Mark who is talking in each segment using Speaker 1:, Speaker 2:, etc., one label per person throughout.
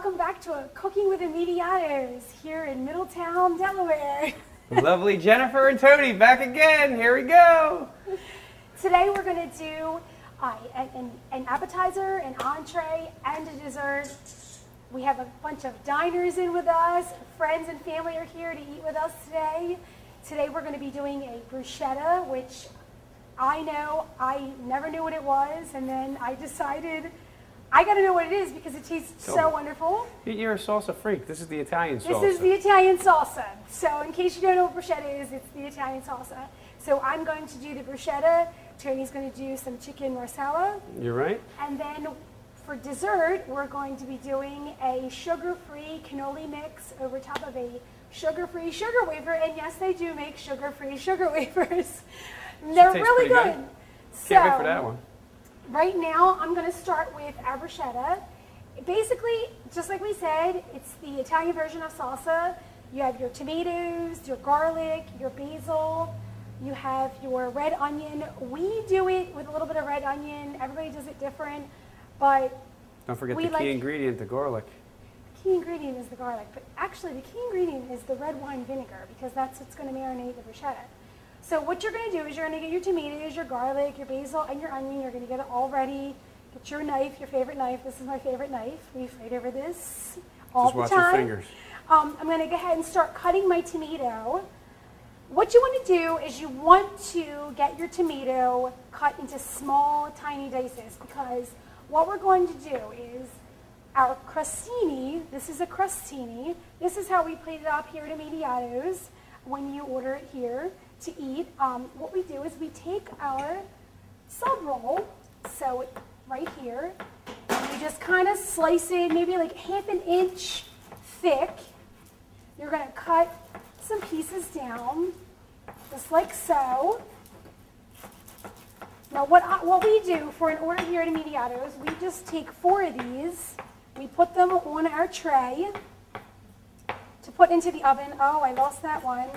Speaker 1: welcome back to Cooking with Immediatos here in Middletown, Delaware.
Speaker 2: Lovely Jennifer and Tony back again. Here we go.
Speaker 1: Today we're going to do an appetizer, an entree, and a dessert. We have a bunch of diners in with us. Friends and family are here to eat with us today. Today we're going to be doing a bruschetta, which I never knew what it was, and then I decided I got to know what it is because it tastes so wonderful.
Speaker 2: You're a salsa freak. This is the Italian salsa.
Speaker 1: This is the Italian salsa. So in case you don't know what bruschetta is, it's the Italian salsa. So I'm going to do the bruschetta. Tony's going to do some chicken marsala.
Speaker 2: You're right.
Speaker 1: And then for dessert, we're going to be doing a sugar-free cannoli mix over top of a sugar-free sugar wafer. And yes, they do make sugar-free sugar wafers. They're really good.
Speaker 2: Can't wait for that one.
Speaker 1: Right now, I'm going to start with our bruschetta. Basically, just like we said, it's the Italian version of salsa. You have your tomatoes, your garlic, your basil. You have your red onion. We do it with a little bit of red onion. Everybody does it different, but
Speaker 2: don't forget the key ingredient, the garlic.
Speaker 1: The key ingredient is the garlic, but actually the key ingredient is the red wine vinegar because that's what's going to marinate the bruschetta. So what you're going to do is you're going to get your tomatoes, your garlic, your basil, and your onion. You're going to get it all ready. Get your knife, your favorite knife. This is my favorite knife. We fight over this all the time.
Speaker 2: Just watch your fingers.
Speaker 1: I'm going to go ahead and start cutting my tomato. What you want to do is you want to get your tomato cut into small, tiny dices because what we're going to do is our crostini, this is a crostini. This is how we plate it up here at Immediato's when you order it here to eat. What we do is we take our sub roll, so right here, and you just kind of slice it maybe like ½ an inch thick. You're going to cut some pieces down, just like so. Now what we do for an order here at Immediato's, we just take 4 of these, we put them on our tray to put into the oven. Oh, I lost that one.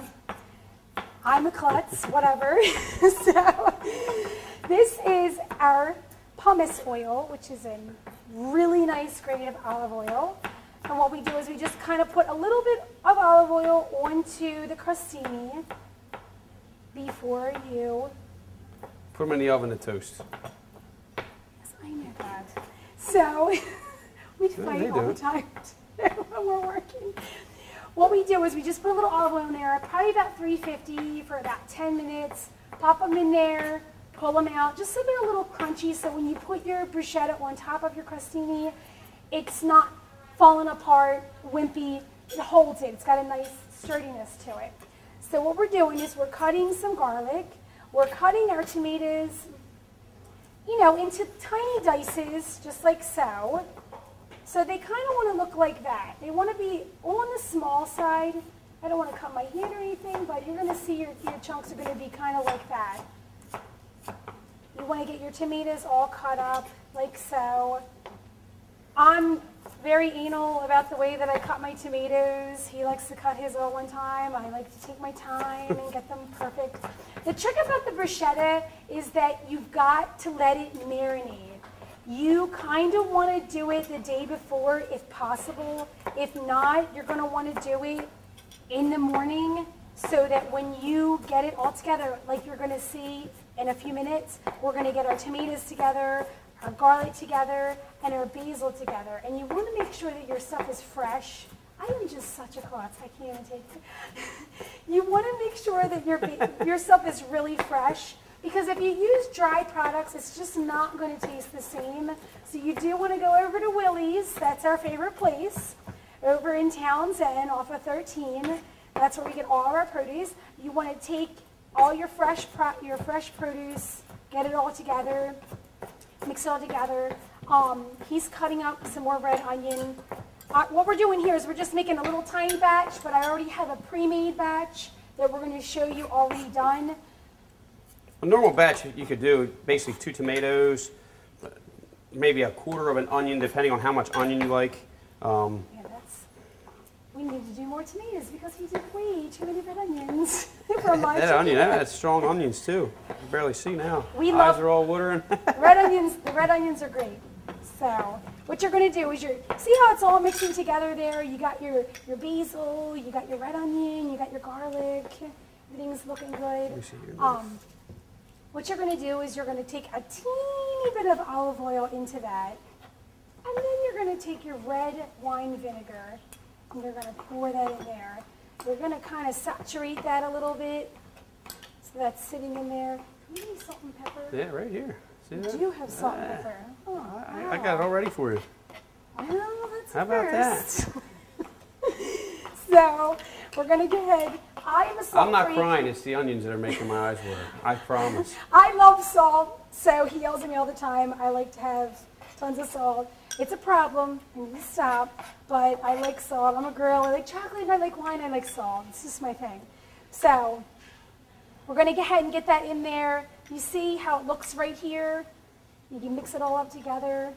Speaker 1: I'm a klutz, whatever. So this is our pumice oil, which is a really nice grade of olive oil. And what we do is we just kind of put a little bit of olive oil onto the crostini before you
Speaker 2: put them in the oven to toast.
Speaker 1: Yes, I know that. So we fight all the time when we're working. What we do is we just put a little olive oil in there, probably about 350 for about 10 minutes. Pop them in there, pull them out, just so they're a little crunchy. So when you put your bruschetta on top of your crostini, it's not falling apart, wimpy. It holds it. It's got a nice sturdiness to it. So what we're doing is we're cutting some garlic. We're cutting our tomatoes, into tiny dices, just like so. So they kind of want to look like that. They want to be on the small side. I don't want to cut my hand or anything, but you're going to see your chunks are going to be kind of like that. You want to get your tomatoes all cut up like so. I'm very anal about the way that I cut my tomatoes. He likes to cut his all one time. I like to take my time and get them perfect. The trick about the bruschetta is that you've got to let it marinate. You kind of want to do it the day before if possible. If not, you're going to want to do it in the morning so that when you get it all together, like you're going to see in a few minutes, we're going to get our tomatoes together, our garlic together, and our basil together. And you want to make sure that your stuff is fresh. I am just such a klutz. I can't even take it. You want to make sure that your stuff is really fresh. Because if you use dry products, it's just not going to taste the same. So you do want to go over to Willie's. That's our favorite place. Over in Townsend off of 13. That's where we get all of our produce. You want to take all your fresh produce, get it all together, mix it all together. He's cutting up some more red onion. What we're doing here is we're just making a little tiny batch, but I already have a pre-made batch that we're going to show you already done.
Speaker 2: A normal batch you could do basically 2 tomatoes, maybe a quarter of an onion, depending on how much onion you like.
Speaker 1: We need to do more tomatoes because he did way too many red onions for my
Speaker 2: that onion, that's strong onions too. You can barely see now.
Speaker 1: Eyes
Speaker 2: are all watering.
Speaker 1: red onions. The red onions are great. So what you're going to do is see how it's all mixing together there? You got your basil, you got your red onion, you got your garlic. Everything's looking good. What you're going to do is you're going to take a teeny bit of olive oil into that. And then you're going to take your red wine vinegar and you're going to pour that in there. You're going to kind of saturate that a little bit so that's sitting in there. Do you need salt and pepper?
Speaker 2: Yeah, right here. See that?
Speaker 1: You do have salt and pepper. Oh, wow.
Speaker 2: I got it all ready for you.
Speaker 1: Well, that's
Speaker 2: How about that?
Speaker 1: So we're going to go ahead. I am a salt
Speaker 2: I'm not
Speaker 1: freak.
Speaker 2: crying. It's the onions that are making my eyes water. I promise.
Speaker 1: I love salt, so he yells at me all the time. I like to have tons of salt. It's a problem. I need to stop, but I like salt. I'm a girl. I like chocolate. I like wine. I like salt. It's just my thing. So we're going to go ahead and get that in there. You see how it looks right here? You can mix it all up together.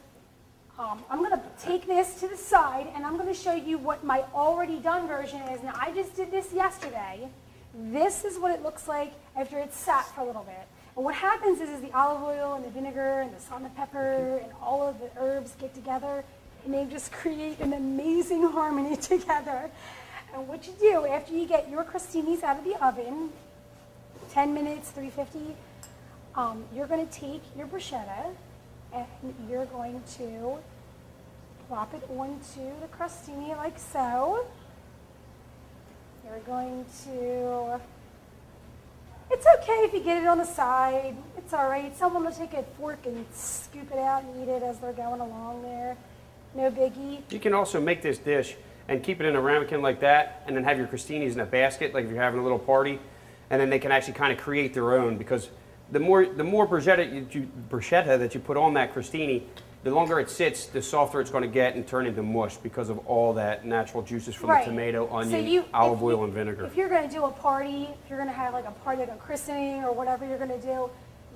Speaker 1: I'm going to take this to the side, and I'm going to show you what my already done version is. Now, I just did this yesterday. This is what it looks like after it's sat for a little bit. And what happens is the olive oil and the vinegar and the salt and the pepper and all of the herbs get together, and they just create an amazing harmony together. And what you do after you get your crostinis out of the oven, 10 minutes, 350, you're going to take your bruschetta, and you're going to plop it onto the crostini like so. You're going to, it's okay if you get it on the side. It's all right. Someone will take a fork and scoop it out and eat it as they're going along there. No biggie.
Speaker 2: You can also make this dish and keep it in a ramekin like that, and then have your crostinis in a basket, like if you're having a little party, and then they can actually kind of create their own, because the more bruschetta that you put on that crostini, the longer it sits, the softer it's going to get and turn into mush because of all that natural juices from the tomato, onion, olive oil, and vinegar.
Speaker 1: If you're going to do a party, if you're going to have like a party, like a christening or whatever you're going to do,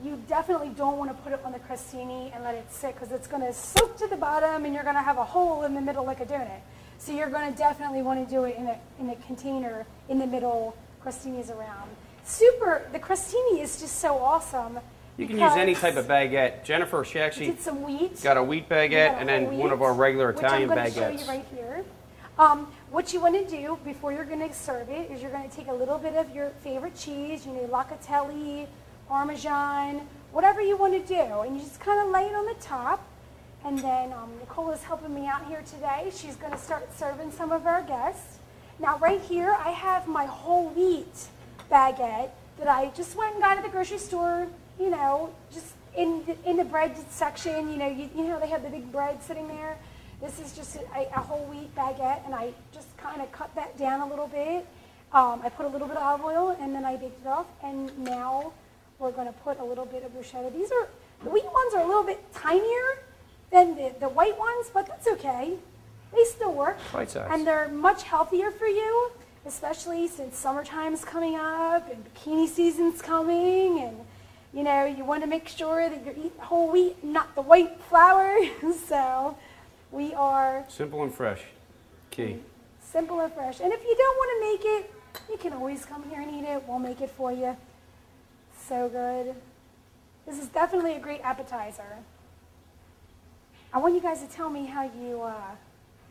Speaker 1: you definitely don't want to put it on the crostini and let it sit, because it's going to soak to the bottom and you're going to have a hole in the middle like a donut. So you're going to definitely want to do it in a container in the middle, crostinis around. The crostini is just so awesome.
Speaker 2: You can use any type of baguette. Jennifer, she actually
Speaker 1: did some wheat.
Speaker 2: Got a wheat baguette and then one of our regular Italian baguettes.
Speaker 1: Which I'm going to show you right here. What you want to do before you're going to serve it is you're going to take a little bit of your favorite cheese, locatelli, Parmesan, whatever you want to do, and you just kind of lay it on the top. And then Nicole is helping me out here today. She's going to start serving some of our guests. Now right here I have my whole wheat baguette that I just went and got at the grocery store, just in the bread section, you know they have the big bread sitting there. This is just a whole wheat baguette, and I just kind of cut that down a little bit. I put a little bit of olive oil, and then I baked it off, and now we're going to put a little bit of bruschetta. The wheat ones are a little bit tinier than the white ones, but that's okay. They still work.
Speaker 2: Bite size.
Speaker 1: And they're much healthier for you, especially since summertime's coming up and bikini season's coming, and you want to make sure that you're eating whole wheat, not the white flour. So we are
Speaker 2: simple and fresh. Key.
Speaker 1: Simple and fresh. And if you don't want to make it, you can always come here and eat it. We'll make it for you. So good. This is definitely a great appetizer. I want you guys to tell me how you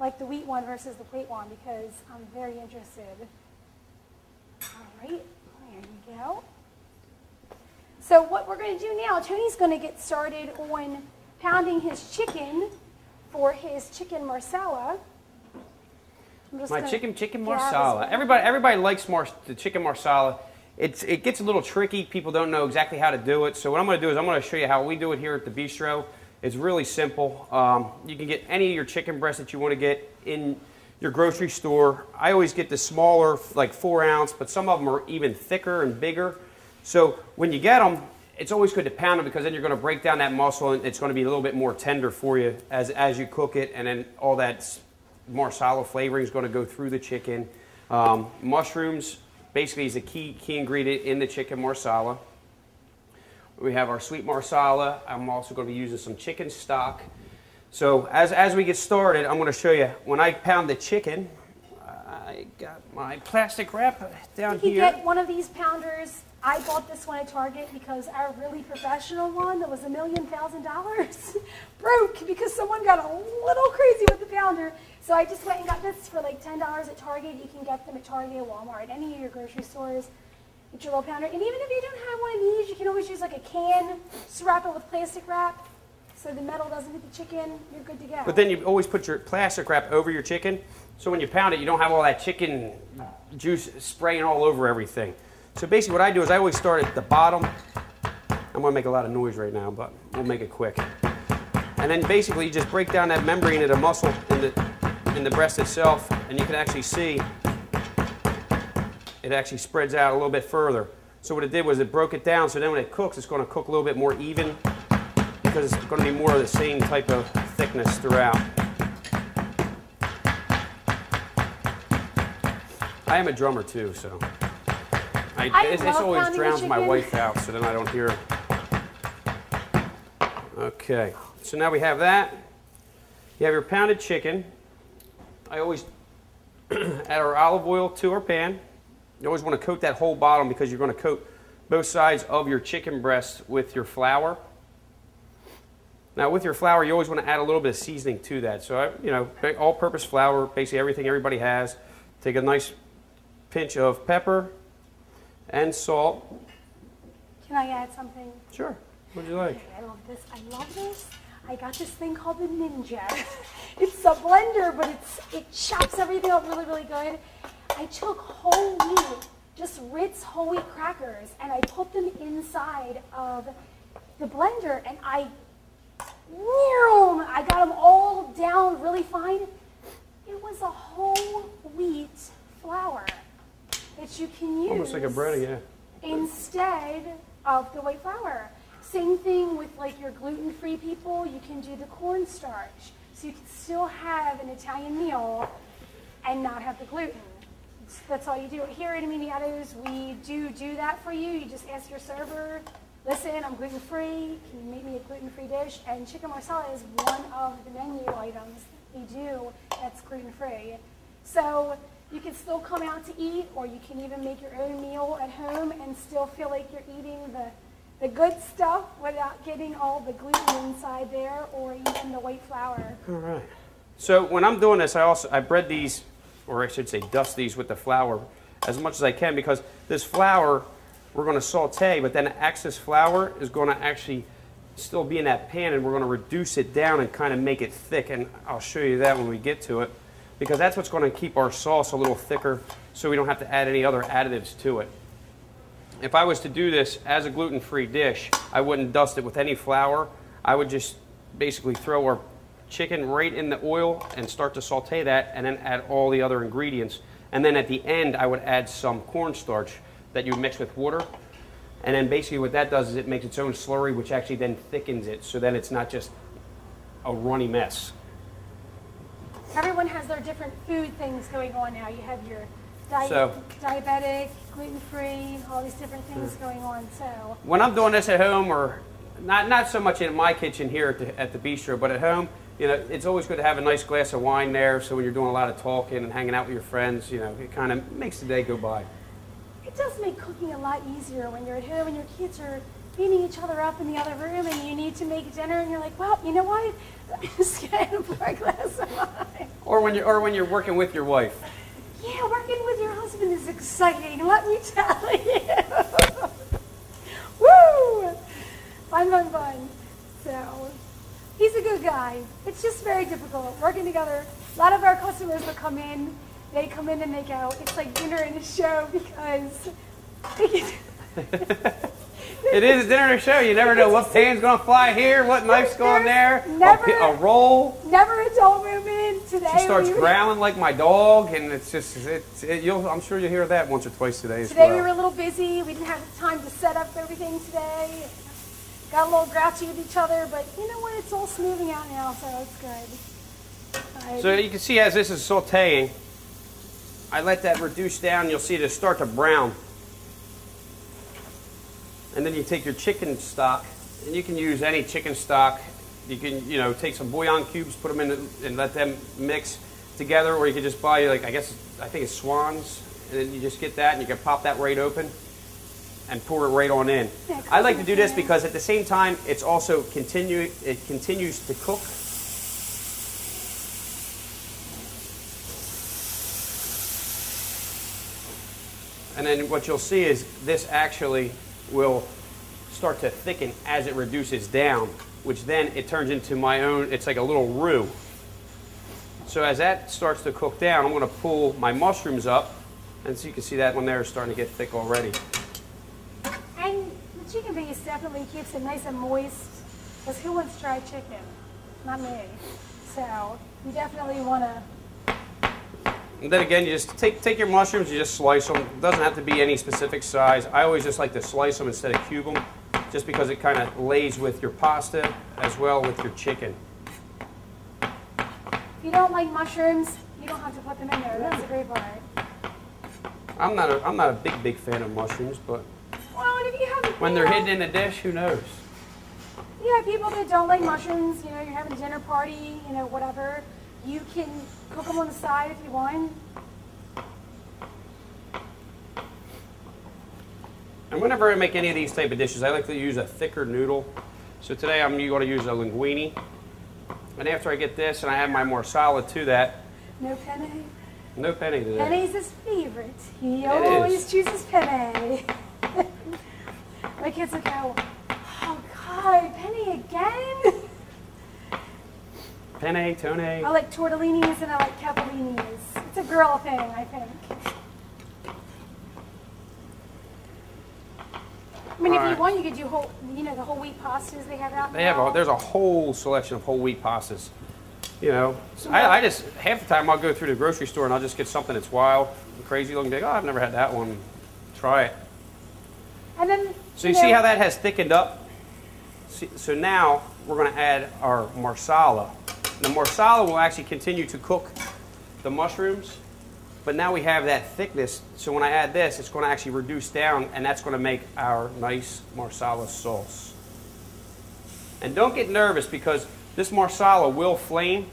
Speaker 1: like the wheat one versus the white one, because I'm very interested. All right, there you go. So what we're going to do now, Tony's going to get started on pounding his chicken for his chicken marsala.
Speaker 2: My chicken marsala. Everybody likes the chicken marsala. It gets a little tricky. People don't know exactly how to do it. So what I'm going to do is I'm going to show you how we do it here at the Bistro. It's really simple. You can get any of your chicken breasts that you want to get in your grocery store. I always get the smaller, like 4 ounce, but some of them are even thicker and bigger. So when you get them, it's always good to pound them, because then you're going to break down that muscle, and it's going to be a little bit more tender for you as you cook it, and then all that marsala flavoring is going to go through the chicken. Mushrooms basically is a key ingredient in the chicken marsala. We have our sweet marsala. I'm also going to be using some chicken stock. So as we get started, I'm going to show you when I pound the chicken. I got my plastic wrap down here.
Speaker 1: You can get one of these pounders I bought this one at Target because our really professional one that was $1,000,000 broke because someone got a little crazy with the pounder. So I just went and got this for like $10 at Target. You can get them at Target, Walmart, any of your grocery stores. Get your little pounder. And even if you don't have one of these, you can always use like a can, just wrap it with plastic wrap so the metal doesn't hit the chicken. You're good to go.
Speaker 2: But then you always put your plastic wrap over your chicken, so when you pound it, you don't have all that chicken juice spraying all over everything. So basically what I do is I always start at the bottom. I'm going to make a lot of noise right now, but we'll make it quick. And then basically you just break down that membrane of the muscle in the breast itself, and you can actually see it actually spreads out a little bit further. So what it did was it broke it down, so then when it cooks, it's going to cook a little bit more even because it's going to be more of the same type of thickness throughout. I am a drummer too, so this always drowns my wife out, so then I don't hear it. Okay, so now we have that. You have your pounded chicken. I always add our olive oil to our pan. You always want to coat that whole bottom because you're going to coat both sides of your chicken breast with your flour. Now with your flour, you always want to add a little bit of seasoning to that. So, all-purpose flour, basically everything everybody has. Take a nice pinch of pepper and salt.
Speaker 1: Can I add something?
Speaker 2: Sure. What do you like?
Speaker 1: I love this. I love this. I got this thing called the Ninja. It's a blender, but it chops everything up really, really good. I took whole wheat, just Ritz whole wheat crackers, and I put them inside of the blender, and I got them all down really fine. It was a whole wheat flour that you can use.
Speaker 2: Almost like a bread, yeah.
Speaker 1: Instead of the white flour. Same thing with like your gluten-free people, you can do the cornstarch. So you can still have an Italian meal and not have the gluten. That's all you do. Here at Immediato's, we do that for you. You just ask your server, listen, I'm gluten-free, can you make me a gluten-free dish? And chicken marsala is one of the menu items we do that's gluten-free. So you can still come out to eat, or you can even make your own meal at home and still feel like you're eating the good stuff without getting all the gluten inside there or even the white flour.
Speaker 2: All right. So when I'm doing this, I bread these, or I should say dust these with the flour as much as I can, because this flour we're going to saute, but then the excess flour is going to actually still be in that pan, and we're going to reduce it down and kind of make it thick, and I'll show you that when we get to it, because that's what's going to keep our sauce a little thicker so we don't have to add any other additives to it. If I was to do this as a gluten-free dish, I wouldn't dust it with any flour. I would just basically throw our chicken right in the oil and start to saute that, and then add all the other ingredients. And then at the end, I would add some cornstarch that you mix with water. And then basically what that does is it makes its own slurry, which actually then thickens it, so then it's not just a runny mess.
Speaker 1: Everyone has their different food things going on now. You have your diabetic, gluten-free, all these different things going on. So
Speaker 2: when I'm doing this at home, or not so much in my kitchen here at the bistro, but at home, it's always good to have a nice glass of wine there, so when you're doing a lot of talking and hanging out with your friends, it kind of makes the day go by.
Speaker 1: It does make cooking a lot easier when you're at home and your kids are beating each other up in the other room and you need to make dinner and you're like, well, you know what? Let me just get a glass of wine. Or
Speaker 2: when you're working with your wife.
Speaker 1: Yeah, working with your husband is exciting, let me tell you. Woo! Fun. So, he's a good guy. It's just very difficult working together. A lot of our customers will come in, they come in and they go, it's like dinner and a show, because
Speaker 2: it is a dinner and a show. You never know what pan's going to fly here, what knife's going there, a roll.
Speaker 1: Never a dull moment. Today
Speaker 2: she starts growling like my dog, and it's just, I'm sure you'll hear that once or twice today as well.
Speaker 1: Today we were a little busy. We didn't have time to set up everything today. Got a little grouchy with each other, but you know what? It's all smoothing out now, so it's good. Right.
Speaker 2: So you can see as this is sauteing, I let that reduce down. You'll see it start to brown. And then you take your chicken stock, and you can use any chicken stock. You can, take some bouillon cubes, put them in and let them mix together, or you can just buy, I think it's Swan's, and then you just get that, and you can pop that right open. and pour it right on in.
Speaker 1: Yeah,
Speaker 2: I like to do this because at the same time, it's also it continues to cook. And then what you'll see is this actually will start to thicken as it reduces down, which then it turns into my own, it's like a little roux. So as that starts to cook down, I'm going to pull my mushrooms up, and so you can see that one there is starting to get thick already.
Speaker 1: And the chicken base definitely keeps it nice and moist, because who wants dry chicken? Not me. So you definitely want to.
Speaker 2: And then again, you just take your mushrooms, you just slice them. It doesn't have to be any specific size. I always just like to slice them instead of cube them, just because it kind of lays with your pasta as well with your chicken.
Speaker 1: If you don't like mushrooms, you don't have to put them in there. That's the great part.
Speaker 2: I'm not a big fan of mushrooms, but
Speaker 1: well, if you have,
Speaker 2: when they're hidden in a dish, who knows?
Speaker 1: Yeah, people that don't like mushrooms, you know, you're having a dinner party, you know, whatever. You can cook them on the side if you want.
Speaker 2: And whenever I make any of these type of dishes, I like to use a thicker noodle. So today I'm going to use a linguine. And after I get this and I add my marsala to that.
Speaker 1: No penne?
Speaker 2: No penne today.
Speaker 1: Penne's his favorite. He always chooses penne. My kids will go, oh God, penne again?
Speaker 2: Penne, tone.
Speaker 1: I like tortellinis and I like capellinis. It's a girl thing, I think. I mean, if you want, you could do whole, you know, the whole wheat pastas they have out there.
Speaker 2: There's a whole selection of whole wheat pastas. You know, so I just, half the time I'll go through the grocery store and I'll just get something that's wild and crazy looking. Like, oh, I've never had that one. Try it.
Speaker 1: And then,
Speaker 2: so you see how that has thickened up? So now we're going to add our marsala. The marsala will actually continue to cook the mushrooms, but now we have that thickness. So when I add this, it's going to actually reduce down, and that's going to make our nice marsala sauce. And don't get nervous because this marsala will flame.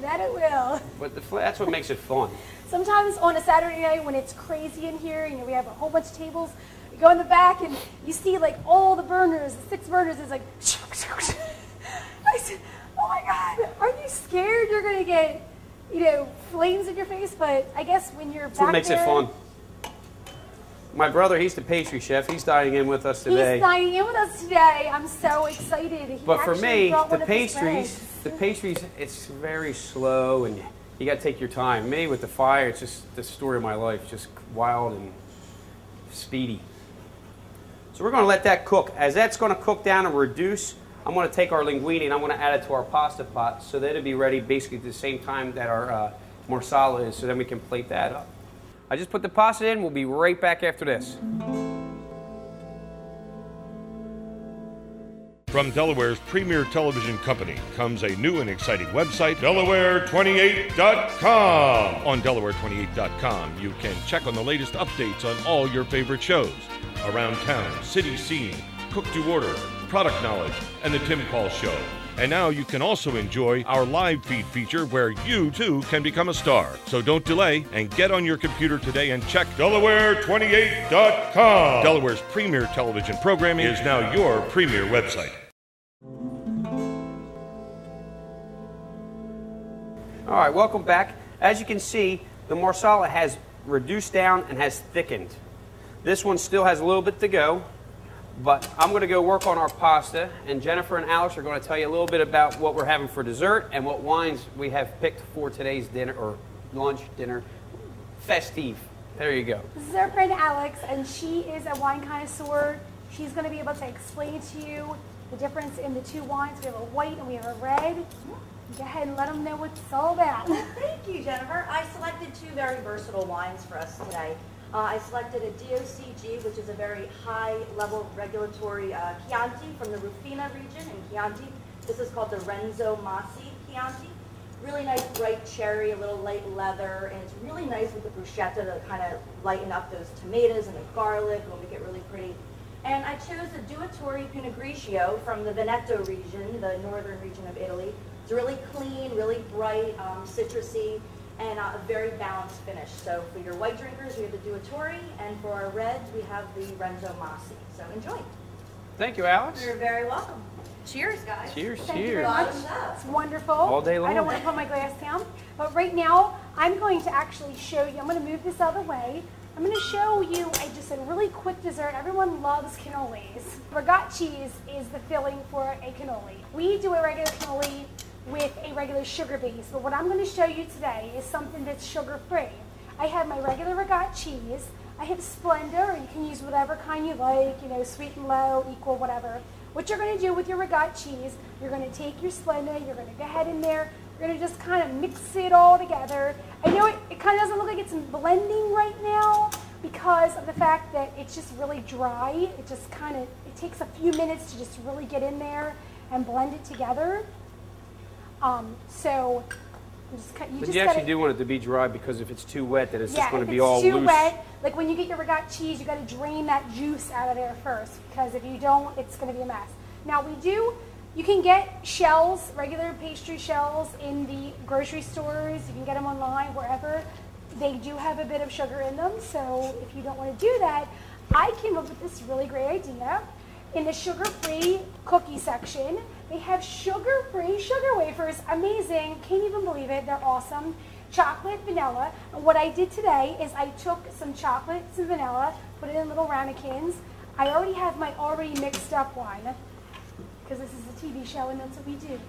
Speaker 1: That it will.
Speaker 2: But that's what makes it fun.
Speaker 1: Sometimes on a Saturday night when it's crazy in here, you know, we have a whole bunch of tables, you go in the back and you see like all the burners, the 6 burners, it's like, I said, oh my God, are you scared you're going to get, you know, flames in your face? But I guess when you're back there.
Speaker 2: That's what makes it fun. My brother, he's the pastry chef. He's dining in with us today.
Speaker 1: He's dining in with us today. I'm so excited.
Speaker 2: But for me, the pastries, it's very slow and you got to take your time. Me with the fire, it's just the story of my life, just wild and speedy. So we're going to let that cook. As that's going to cook down and reduce, I'm going to take our linguine and I'm going to add it to our pasta pot so that it'll be ready basically at the same time that our marsala is, so then we can plate that up. I just put the pasta in. We'll be right back after this.
Speaker 3: From Delaware's premier television company comes a new and exciting website, Delaware28.com. On Delaware28.com, you can check on the latest updates on all your favorite shows, around town, city scene, cook to order, product knowledge, and the Tim Paul Show. And now you can also enjoy our live feed feature where you too can become a star. So don't delay and get on your computer today and check Delaware28.com. Delaware's premier television programming is now your premier website.
Speaker 2: All right, welcome back. As you can see, the marsala has reduced down and has thickened. This one still has a little bit to go. But I'm going to go work on our pasta, and Jennifer and Alex are going to tell you a little bit about what we're having for dessert and what wines we have picked for today's dinner, or lunch, dinner, festive. There you go.
Speaker 1: This is our friend Alex, and she is a wine connoisseur. She's going to be able to explain to you the difference in the 2 wines. We have a white and we have a red. Go ahead and let them know what it's all about.
Speaker 4: Thank you, Jennifer. I selected 2 very versatile wines for us today. I selected a DOCG, which is a very high-level regulatory Chianti from the Rufina region in Chianti. This is called the Renzo Massi Chianti. Really nice bright cherry, a little light leather, and it's really nice with the bruschetta to kind of lighten up those tomatoes and the garlic and make it really pretty. And I chose a Duatori Pinot Grigio from the Veneto region, the northern region of Italy. It's really clean, really bright, citrusy. and a very balanced finish. So for your white drinkers, we have the Duatori, and for our reds, we have the Renzo Massi. So enjoy.
Speaker 2: Thank you, Alex.
Speaker 4: You're very welcome. Cheers, guys.
Speaker 2: Cheers,
Speaker 1: Thank you
Speaker 2: cheers.
Speaker 1: very much. It's wonderful.
Speaker 2: All day long.
Speaker 1: I don't want to put my glass down, but right now I'm going to actually show you. I'm going to move this out of the way. I'm going to show you just a really quick dessert. Everyone loves cannolis. Regat cheese is the filling for a cannoli. We do a regular cannoli with a regular sugar base, but what I'm going to show you today is something that's sugar-free. I have my regular Regat cheese. I have Splenda, or you can use whatever kind you like, you know, sweet and low, equal, whatever. What you're going to do with your Regat cheese, you're going to take your Splenda, you're going to go ahead in there, you're going to just kind of mix it all together. I know it kind of doesn't look like it's blending right now because of the fact that it's just really dry. It just kind of, it takes a few minutes to just really get in there and blend it together. So
Speaker 2: you actually do want it to be dry, because if it's too wet, then it's just going to be all loose.
Speaker 1: Yeah, if it's too wet, like when you get your Regat cheese, you got to drain that juice out of there first, because if you don't, it's going to be a mess. Now you can get shells, regular pastry shells in the grocery stores. You can get them online, wherever. They do have a bit of sugar in them, so if you don't want to do that, I came up with this really great idea. In the sugar-free cookie section, they have sugar-free sugar wafers. Amazing. Can't even believe it. They're awesome. Chocolate, vanilla. And what I did today is I took some chocolate, some vanilla, put it in little ramekins. I already have my already mixed up one, because this is a TV show and that's what we do.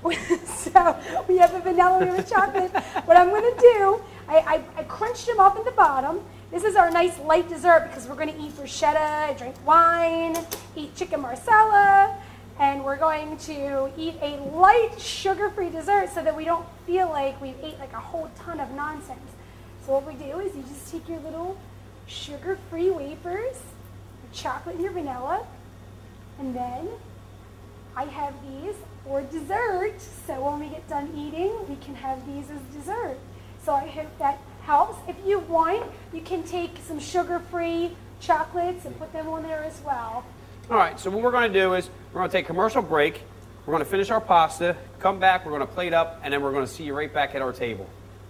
Speaker 1: So we have the vanilla and the chocolate. What I'm going to do, I crunched them up at the bottom. This is our nice light dessert, because we're going to eat bruschetta, drink wine, eat chicken marsala, and we're going to eat a light sugar-free dessert so that we don't feel like we've ate like a whole ton of nonsense. So what we do is you just take your little sugar-free wafers, your chocolate and your vanilla, and then I have these for dessert. So when we get done eating, we can have these as dessert. So I hope that helps. If you want, you can take some sugar-free chocolates and put them on there as well.
Speaker 2: All right, so what we're going to do is we're going to take a commercial break. We're going to finish our pasta, come back, we're going to plate up, and then we're going to see you right back at our table.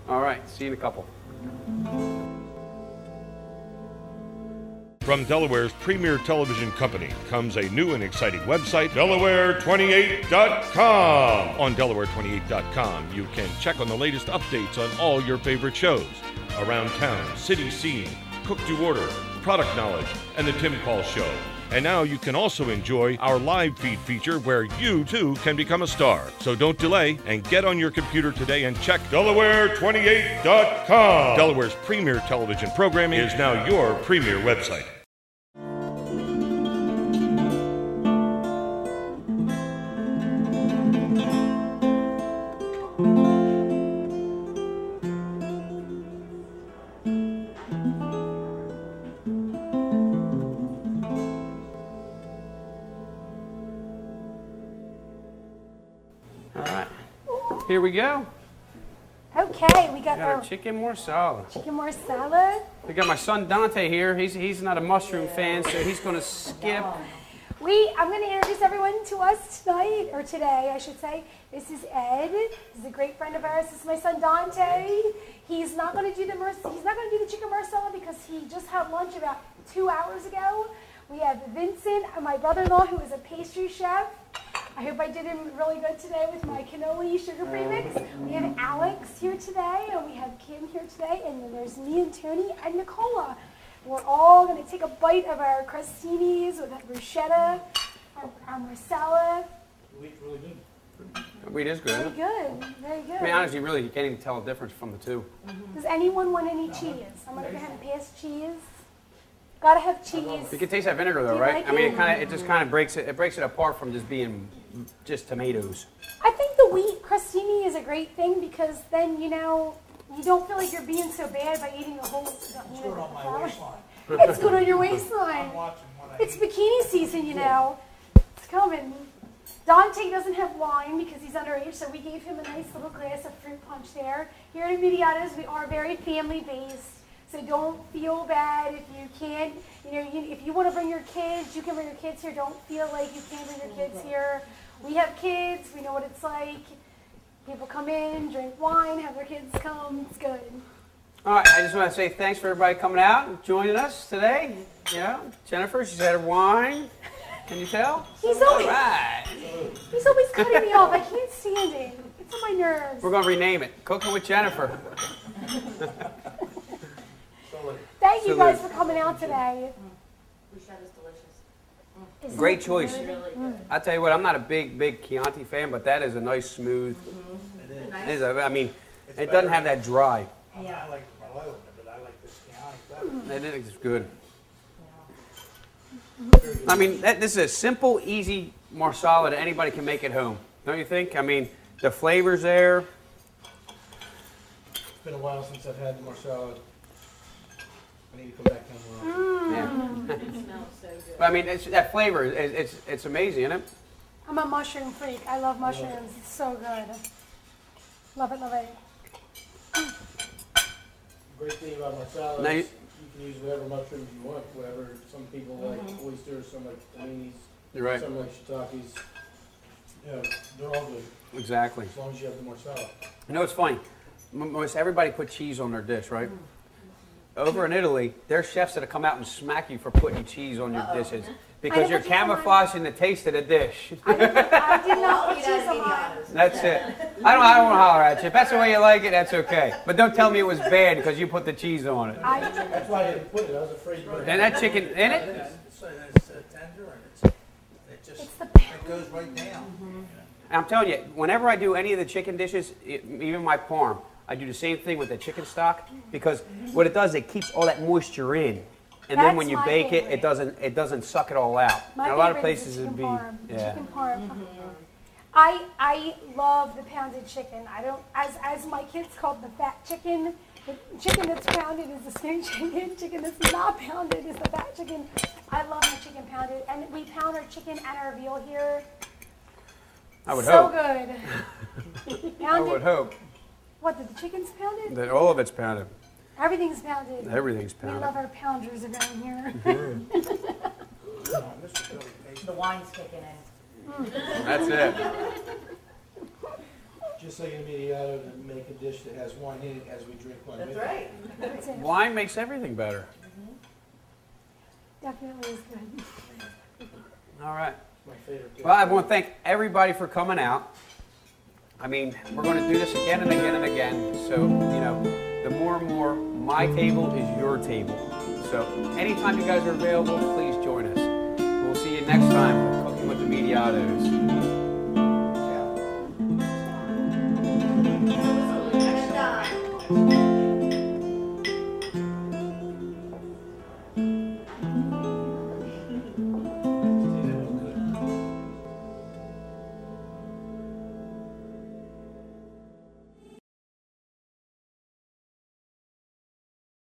Speaker 2: All right, see you in a couple.
Speaker 3: From Delaware's premier television company comes a new and exciting website, Delaware28.com. On Delaware28.com, you can check on the latest updates on all your favorite shows. Around Town, City Scene, Cook to Order, Product Knowledge, and The Tim Call Show. And now you can also enjoy our live feed feature, where you too can become a star. So don't delay and get on your computer today and check Delaware28.com. Delaware's premier television programming is now your premier website.
Speaker 2: Here we go.
Speaker 1: Okay, we got
Speaker 2: our chicken marsala.
Speaker 1: Chicken marsala.
Speaker 2: We got my son Dante here. He's not a mushroom fan, so he's going to skip.
Speaker 1: I'm going to introduce everyone to us tonight, or today, I should say. This is Ed. He's a great friend of ours. This is my son Dante. He's not going to do the chicken marsala because he just had lunch about 2 hours ago. We have Vincent, my brother-in-law, who is a pastry chef. I hope I did him really good today with my cannoli sugar-free mix. We have Alex here today, and we have Kim here today, and then there's me and Tony and Nicola. We're all going to take a bite of our crostinis with that bruschetta, our marsala.
Speaker 5: The wheat's really good.
Speaker 2: The wheat is good.
Speaker 1: Very good, very good.
Speaker 2: I mean, honestly, really, you can't even tell the difference from the two.
Speaker 1: Does anyone want any cheese? I'm going to go ahead and pass cheese. Gotta have cheese.
Speaker 2: You can taste that vinegar though, right? I mean, it just kind of breaks it apart from just being just tomatoes.
Speaker 1: I think the wheat crostini is a great thing, because then, you know, you don't feel like you're being so bad by eating the whole.
Speaker 5: It's good on my waistline.
Speaker 1: It's good on your waistline.
Speaker 5: I'm watching what I
Speaker 1: It's bikini season, you know. It's coming. Dante doesn't have wine because he's underage, so we gave him a nice little glass of fruit punch there. Here at Immediato's, we are very family-based. So don't feel bad if you can't, if you want to bring your kids, you can bring your kids here. Don't feel like you can't bring your kids here. We have kids. We know what it's like. People come in, drink wine, have their kids come. It's good.
Speaker 2: All right, I just want to say thanks for everybody coming out and joining us today. Yeah, Jennifer, she's had her wine. Can you tell?
Speaker 1: He's always,
Speaker 2: Right.
Speaker 1: he's always cutting me off. I can't stand it. It's on my nerves.
Speaker 2: We're going to rename it Cooking with Jennifer.
Speaker 1: Thank you guys for coming out today.
Speaker 4: Bruschetta's delicious.
Speaker 1: Isn't
Speaker 2: Great
Speaker 1: it
Speaker 2: choice.
Speaker 1: good?
Speaker 4: Really good.
Speaker 2: I'll tell you what, I'm not a big Chianti fan, but that is a nice, smooth. It is. I mean, it doesn't have that dry.
Speaker 5: I like the Merlot, but I like this Chianti better.
Speaker 2: It is good. I mean, this is a simple, easy marsala that anybody can make at home. Don't you think? I mean, the flavor's there.
Speaker 5: It's been a while since I've had the marsala. I need to come back down more.
Speaker 2: Yeah.
Speaker 4: It smells so good.
Speaker 2: But I mean, that flavor, it's amazing, isn't it?
Speaker 1: I'm a mushroom freak. I love mushrooms. It's so good. Love it, love it.
Speaker 5: The great thing about marsala
Speaker 2: Now
Speaker 5: is you can use whatever mushrooms you want, whatever. Some people like oysters, some like paninis,
Speaker 2: You're right.
Speaker 5: some like shiitakes. Yeah, they're all good,
Speaker 2: Exactly.
Speaker 5: as long as you have the marsala.
Speaker 2: You know, it's funny. Most everybody put cheese on their dish, right? Over in Italy, there's chefs that come out and smack you for putting cheese on your dishes because you're
Speaker 1: put cheese on mine.
Speaker 2: camouflaging the taste of the dish.
Speaker 1: I did not
Speaker 4: I'll
Speaker 1: put
Speaker 4: eat
Speaker 1: cheese
Speaker 4: out
Speaker 1: on mine.
Speaker 4: Immediatos.
Speaker 2: That's it. I don't want to holler at you. If that's the way you like it, that's okay. But don't tell me it was bad because you put the cheese on it.
Speaker 5: That's why I didn't put it. I was afraid.
Speaker 2: And that chicken in it?
Speaker 6: It's tender and it just
Speaker 1: It's the
Speaker 6: it goes right down.
Speaker 2: I'm telling you, whenever I do any of the chicken dishes, even my parm, I do the same thing with the chicken stock because what it does, it keeps all that moisture in. And then when
Speaker 1: That's
Speaker 2: you
Speaker 1: my
Speaker 2: bake it,
Speaker 1: favorite.
Speaker 2: it doesn't suck it all out.
Speaker 1: My
Speaker 2: And a lot of
Speaker 1: favorite is
Speaker 2: places
Speaker 1: the
Speaker 2: it'd be,
Speaker 1: chicken parm.
Speaker 2: yeah.
Speaker 1: Chicken parm. I love the pounded chicken. I don't, as my kids call it, the fat chicken. The chicken that's pounded is the smooth chicken. Chicken that's not pounded is the fat chicken. I love my chicken pounded, and we pound our chicken and our veal here.
Speaker 2: I would
Speaker 1: so
Speaker 2: hope.
Speaker 1: good.
Speaker 2: I would
Speaker 1: Pounded.
Speaker 2: hope
Speaker 1: What, the chicken's pounded?
Speaker 2: that all of it's pounded.
Speaker 1: Everything's pounded.
Speaker 2: Everything's
Speaker 1: We
Speaker 2: pounded.
Speaker 1: love our pounders around here.
Speaker 4: The wine's kicking in.
Speaker 2: That's it.
Speaker 5: Just like an Immediato to make a dish that has wine in it as we drink wine.
Speaker 4: That's
Speaker 5: with it.
Speaker 4: right.
Speaker 1: That's it.
Speaker 2: Wine makes everything better.
Speaker 1: Definitely is good.
Speaker 2: All right.
Speaker 5: My favorite dish.
Speaker 2: Well, I want to thank everybody for coming out. I mean, we're going to do this again and again and again. So, you know, the more and more, my table is your table. So anytime you guys are available, please join us. We'll see you next time. Cooking with the Immediatos.